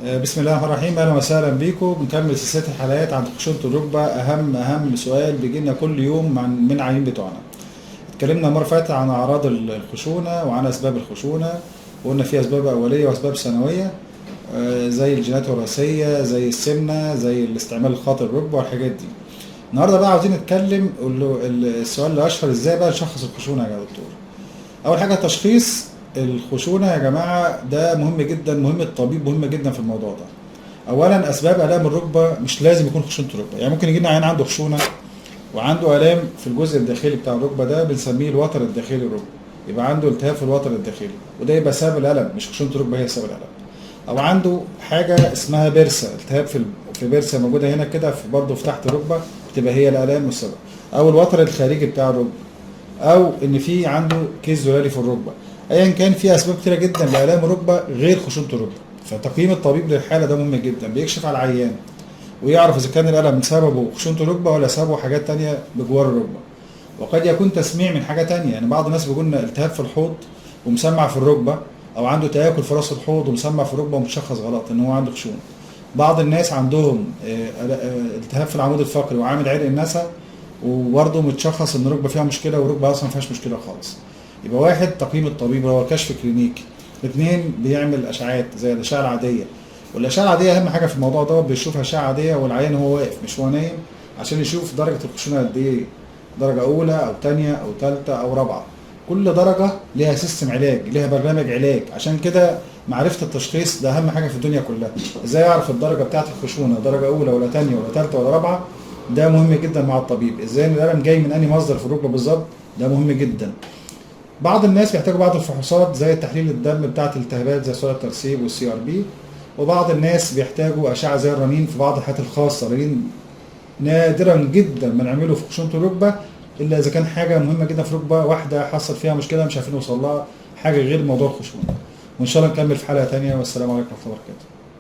بسم الله الرحمن الرحيم. اهلا وسهلا بيكم. بنكمل سلسله الحلقات عن خشونه الركبه. اهم سؤال بيجي لنا كل يوم من العيانين بتوعنا. اتكلمنا المره اللي فاتت عن اعراض الخشونه وعن اسباب الخشونه، وقلنا في اسباب اوليه واسباب ثانويه، زي الجينات الوراثيه، زي السمنه، زي الاستعمال الخاطئ للركبه والحاجات دي. النهارده بقى عاوزين نتكلم السؤال الاشهر: ازاي بقى نشخص الخشونه يا دكتور؟ اول حاجه تشخيص الخشونه يا جماعه، ده مهم جدا، مهمه الطبيب مهمه جدا في الموضوع ده. اولا اسباب الام الركبه مش لازم يكون خشونه الركبه، يعني ممكن يجي لنا عيان عنده خشونه وعنده الام في الجزء الداخلي بتاع الركبه، ده بنسميه الوتر الداخلي للركبه، يبقى عنده التهاب في الوتر الداخلي، وده يبقى سبب الالم، مش خشونه الركبه هي سبب الالم. او عنده حاجه اسمها بيرسا، التهاب في بيرسا موجوده هنا كده برضه في تحت الركبه، بتبقى هي الالام والسبب. او الوتر الخارجي بتاع الركبه، او ان في عنده كيس زلالي في الركبه. ايا كان، في اسباب كتيره جدا لالام الركبه غير خشونه الركبه. فتقييم الطبيب للحاله ده مهم جدا، بيكشف على العيان ويعرف اذا كان الالم سببه خشونه الركبه ولا سببه حاجات تانية بجوار الركبه. وقد يكون تسميع من حاجه تانية، يعني بعض الناس بيقول لنا التهاب في الحوض ومسمع في الركبه، او عنده تآكل في راس الحوض ومسمع في الركبه ومتشخص غلط ان هو عنده خشونه. بعض الناس عندهم التهاب في العمود الفقري وعامل عرق النسا وبرضه متشخص ان الركبه فيها مشكله والركبه اصلا ما فيهاش مشكله خالص. يبقى واحد، تقييم الطبيب هو كشف كلينيكي. اثنين، بيعمل اشعاعات زي الاشعه العاديه، والاشعه العاديه اهم حاجه في الموضوع ده، بيشوف اشعه عاديه والعيان هو واقف مش هو نايم، عشان يشوف درجه الخشونه قد ايه، درجه اولى او ثانيه او ثالثه او رابعه. كل درجه ليها سيستم علاج، ليها برنامج علاج. عشان كده معرفه التشخيص ده اهم حاجه في الدنيا كلها. ازاي اعرف الدرجه بتاعه الخشونه درجه اولى ولا ثانيه ولا ثالثه ولا رابعه؟ ده مهم جدا مع الطبيب. ازاي الالم جاي من انهي مصدر في الركبه بالظبط؟ ده مهم جدا. بعض الناس بيحتاجوا بعض الفحوصات زي تحليل الدم بتاعه الالتهابات زي سرعه الترسيب والسي ار بي، وبعض الناس بيحتاجوا اشعه زي الرنين في بعض الحالات الخاصه. الرنين نادرا جدا ما نعمله في خشونه الركبه الا اذا كان حاجه مهمه جدا في ركبه واحده حصل فيها مشكله مش عارفين نوصل لها، حاجه غير موضوع الخشونه. وان شاء الله نكمل في حلقه ثانيه، والسلام عليكم ورحمه الله وبركاته.